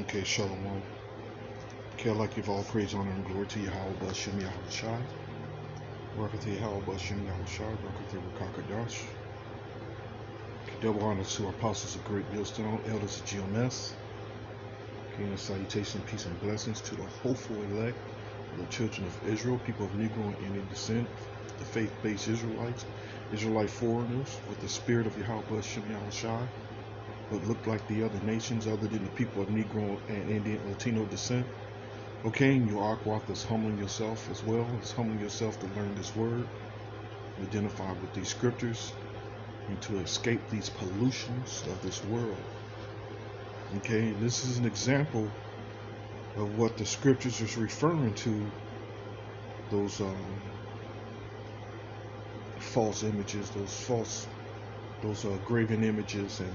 Okay, Shalom. Okay, I'd like to give all praise, honor, and glory to Yahweh Bashem Yahweh Shai. Rakathe Yahweh Bashem Yahweh Shai. Rakathe Rakakadash. Double honor to our apostles of Great Millstone, elders of GMS. Okay, and salutation, peace, and blessings to the hopeful elect, the children of Israel, people of Negro and Indian descent, the faith-based Israelites, Israelite foreigners with the spirit of Yahweh Bashem Yahweh Shai, but look like the other nations other than the people of Negro and Indian Latino descent. Okay, and you Aquath is humbling yourself as well. It's humbling yourself to learn this word, identify with these scriptures, and to escape these pollutions of this world. Okay, this is an example of what the scriptures is referring to, those false images, those graven images and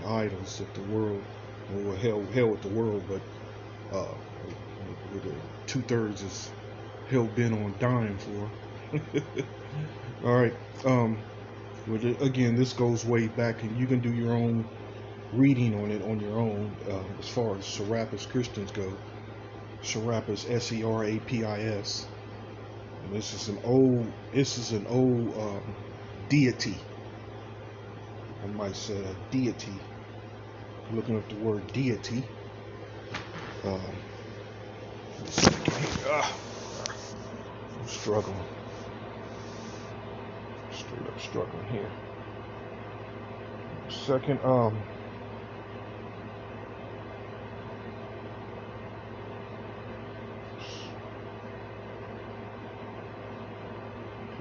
idols of the world. Well, hell with the world, but with 2/3 is hell bent on dying for. All right. Again, this goes way back, and you can do your own reading on it on your own. As far as Serapis Christians go, Serapis, Serapis. And this is an old deity. I might say a deity. Looking up the word deity. I'm struggling. Straight up struggling here. Second,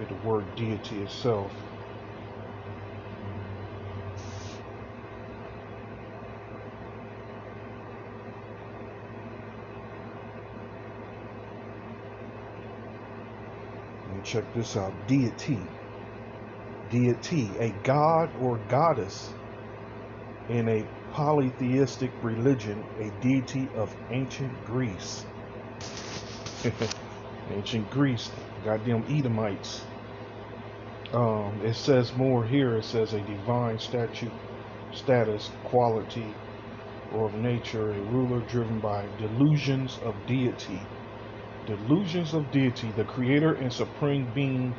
the word deity itself. Check this out. Deity, a god or goddess in a polytheistic religion, a deity of ancient Greece. Ancient Greece, goddamn Edomites. It says more here. It says a divine status, quality, or of nature, a ruler driven by delusions of deity. Delusions of deity, the creator and supreme being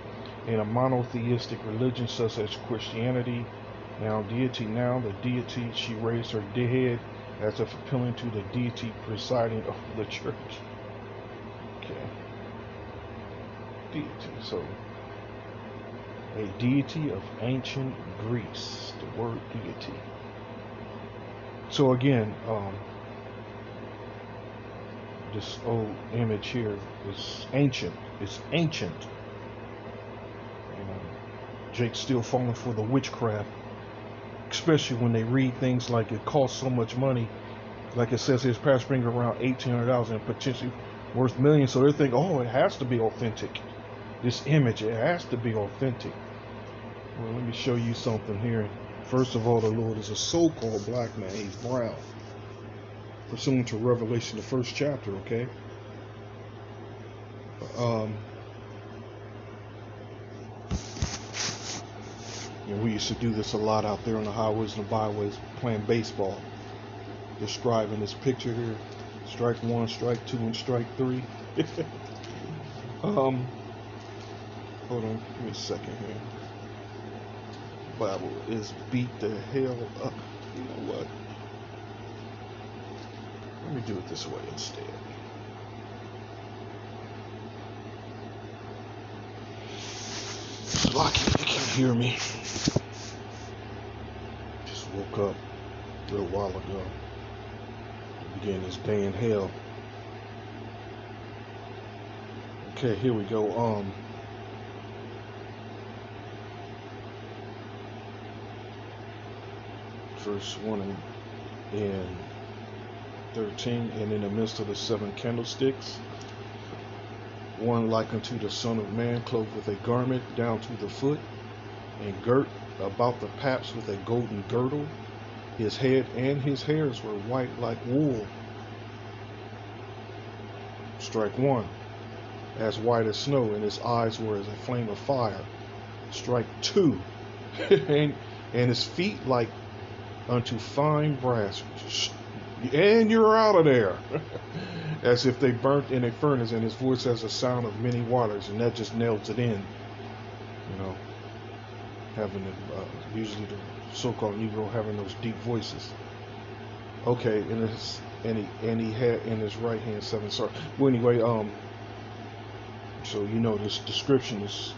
in a monotheistic religion such as Christianity. Now deity, the deity, she raised her head as if appealing to the deity presiding over the church. Okay. Deity, so a deity of ancient Greece, the word deity. So again, this old image here is ancient. It's ancient. Jake's still falling for the witchcraft, especially when they read things like it costs so much money. Like it says his past bring around $1,800 and potentially worth millions. So they think, oh, it has to be authentic. This image, it has to be authentic. Well, let me show you something here. First of all, the Lord is a so-called black man. He's brown. Pursuant to Revelation, the 1st chapter, okay? We used to do this a lot out there on the highways and the byways, playing baseball. Describing this picture here. Strike 1, strike 2, and strike 3. Hold on, give me a second here. Bible is beat the hell up. You know what? Let me do it this way instead. Lucky you can hear me. Just woke up a little while ago. Began this day in hell. Okay, here we go. Verse 1 and 13, and in the midst of the 7 candlesticks, one like unto the Son of Man, clothed with a garment down to the foot, and girt about the paps with a golden girdle. His head and his hairs were white like wool. Strike 1, as white as snow, and his eyes were as a flame of fire. Strike 2, and his feet like unto fine brass, and you're out of there. As if they burnt in a furnace, and his voice has a sound of many waters, and that just nails it in. You know, having usually the so-called Negro having those deep voices. Okay, and he had in his right hand 7 stars. Well, anyway, so you know this description is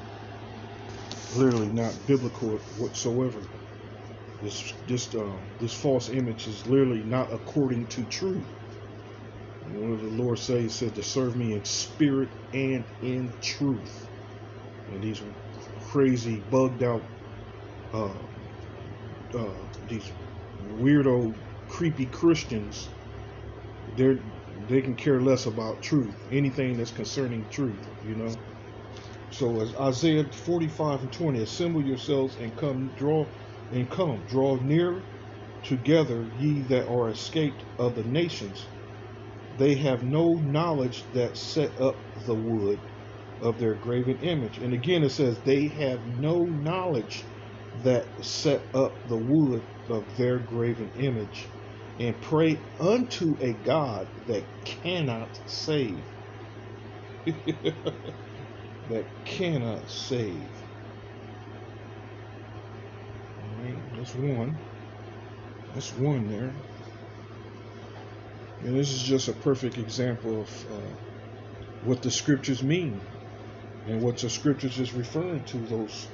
literally not biblical whatsoever. This false image is literally not according to truth. And what the Lord said, He said to serve me in spirit and in truth. And these crazy, bugged out, these weirdo, creepy Christians, they can care less about truth, anything that's concerning truth, you know. So as Isaiah 45:20, assemble yourselves and come, draw near together, ye that are escaped of the nations. They have no knowledge that set up the wood of their graven image. And again it says they have no knowledge that set up the wood of their graven image, and pray unto a God that cannot save. That cannot save. Alright, that's one. That's one there. And this is just a perfect example of what the scriptures mean, and what the scriptures is referring to, those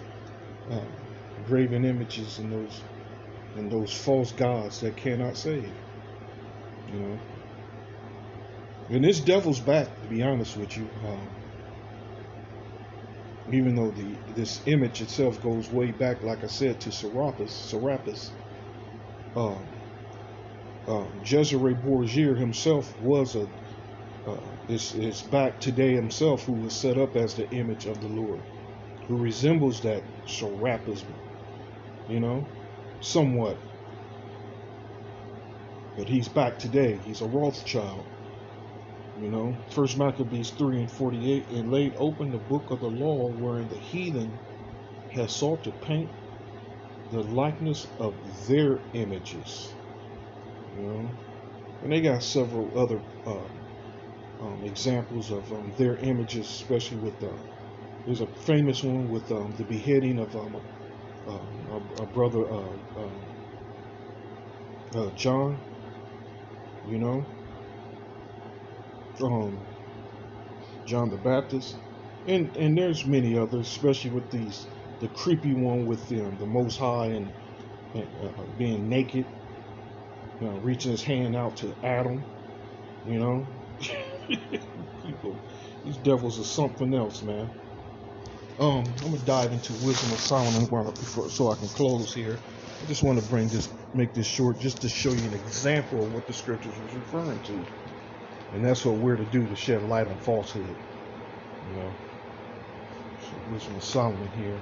graven images and those false gods that cannot save. You know. And this devil's back, to be honest with you. Even though this image itself goes way back, like I said, to Serapis. Cesare Borgia himself was is back today himself, who was set up as the image of the Lord, who resembles that Serapis, you know, somewhat. But he's back today. He's a Rothschild, you know. 1 Maccabees 3:48, and laid open the book of the law, wherein the heathen has sought to paint the likeness of their images. You know, and they got several other examples of their images, especially with there's a famous one with the beheading of a brother John. You know, John the Baptist, and there's many others, especially with the creepy one with the Most High and being naked. You know, reaching his hand out to Adam, you know. People, these devils are something else, man. I'm gonna dive into Wisdom of Solomon so I can close here. I just want to make this short, just to show you an example of what the scriptures is referring to, and that's what we're to do, to shed light on falsehood. You know, so Wisdom of Solomon here.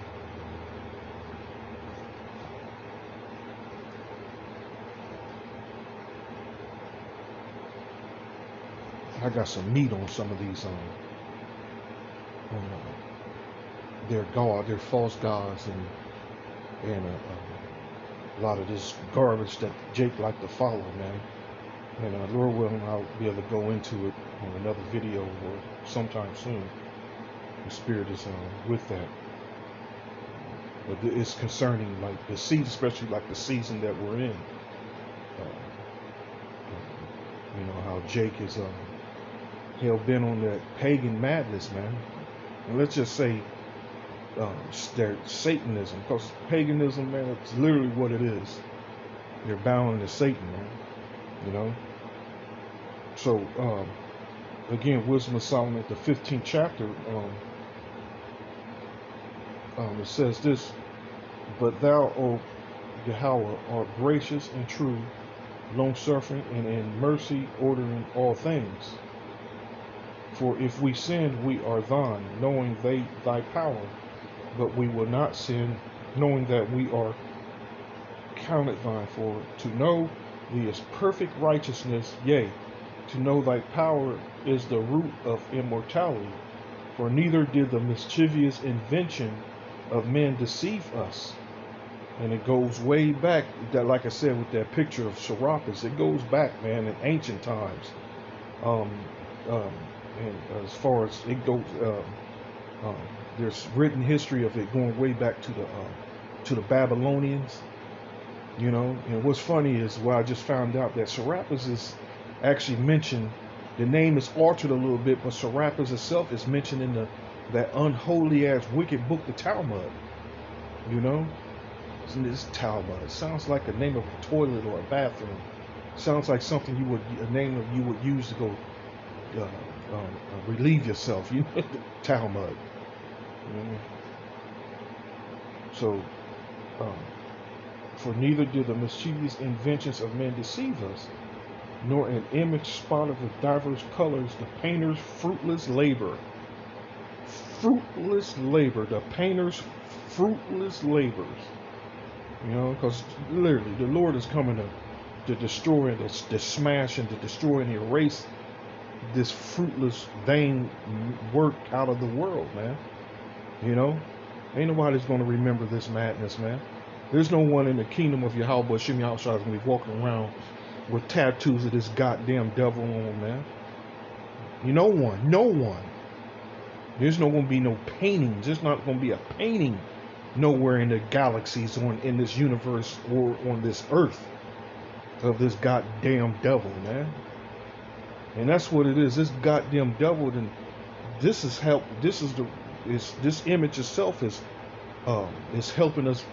I got some meat on some of these their false gods, and a lot of this garbage that Jake like to follow, man. And Lord willing, I'll be able to go into it on another video or sometime soon. The Spirit is with that. But it's concerning, like the season, especially like the season that we're in. You know how Jake is hell-bent on that pagan madness, man. And let's just say their Satanism, because paganism, man, it's literally what it is. They're bowing to Satan, man. You know. So again, Wisdom of Solomon, the 15th chapter, it says this: but thou, O Yahweh, art gracious and true, long-suffering, and in mercy ordering all things. For if we sin, we are thine, knowing thy power, but we will not sin, knowing that we are counted thine. For to know thee is perfect righteousness, yea, to know thy power is the root of immortality. For neither did the mischievous invention of men deceive us, And it goes way back, that, like I said, with that picture of Serapis, it goes back, man, in ancient times. Um, um, and as far as it goes, um, there's written history of it going way back to the Babylonians, you know. And what's funny is, well, I just found out that Serapis is actually mentioned. The name is altered a little bit, but Serapis itself is mentioned in that unholy ass wicked book, the Talmud. You know, this Talmud. It sounds like a name of a toilet or a bathroom. Sounds like something a name of you would use to go relieve yourself. You know, Talmud. You know? So, um, for neither do the mischievous inventions of men deceive us, nor an image spotted with diverse colors the painter's fruitless labor. Fruitless labor. The painter's fruitless labors. You know, because literally the Lord is coming to destroy and to smash and to destroy and erase this fruitless, vain work out of the world, man. You know, ain't nobody's going to remember this madness, man. There's no one in the kingdom of Yahweh Shem Yahushua is going to be walking around with tattoos of this goddamn devil on them, man. No one. There's not going to be no paintings. There's not going to be a painting nowhere in the galaxies, in this universe, or on this earth of this goddamn devil, man. And that's what it is. This goddamn devil. Then this is help. This image itself is helping us.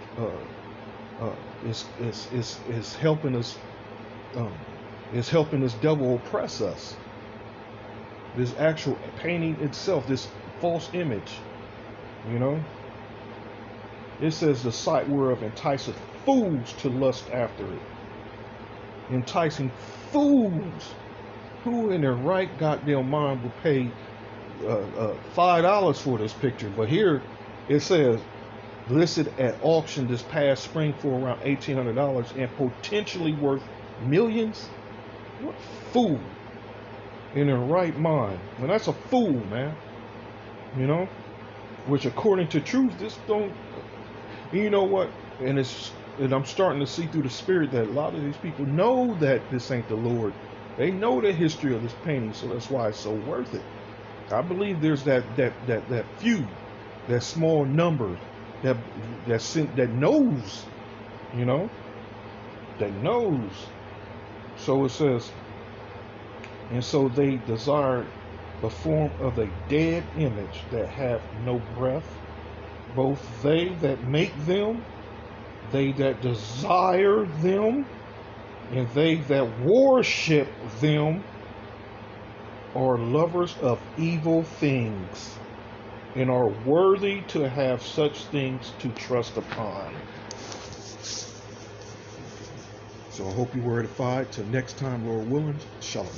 Is helping us. Is helping this devil oppress us. This actual painting itself, this false image, you know. It says the sight whereof enticeth fools to lust after it. Enticing fools. Who in their right goddamn mind would pay $5 for this picture? But here it says listed at auction this past spring for around $1,800 and potentially worth millions. What fool in their right mind? Well, that's a fool, man. You know, which according to truth, this don't. You know what? And I'm starting to see through the spirit that a lot of these people know that this ain't the Lord. They know the history of this painting, so that's why it's so worth it. I believe there's that few, that small number that knows, you know, that knows. So it says, and so they desired the form of a dead image that have no breath, both they that make them, they that desire them, and they that worship them are lovers of evil things, and are worthy to have such things to trust upon. So I hope you were edified. Till next time, Lord willing, shalom.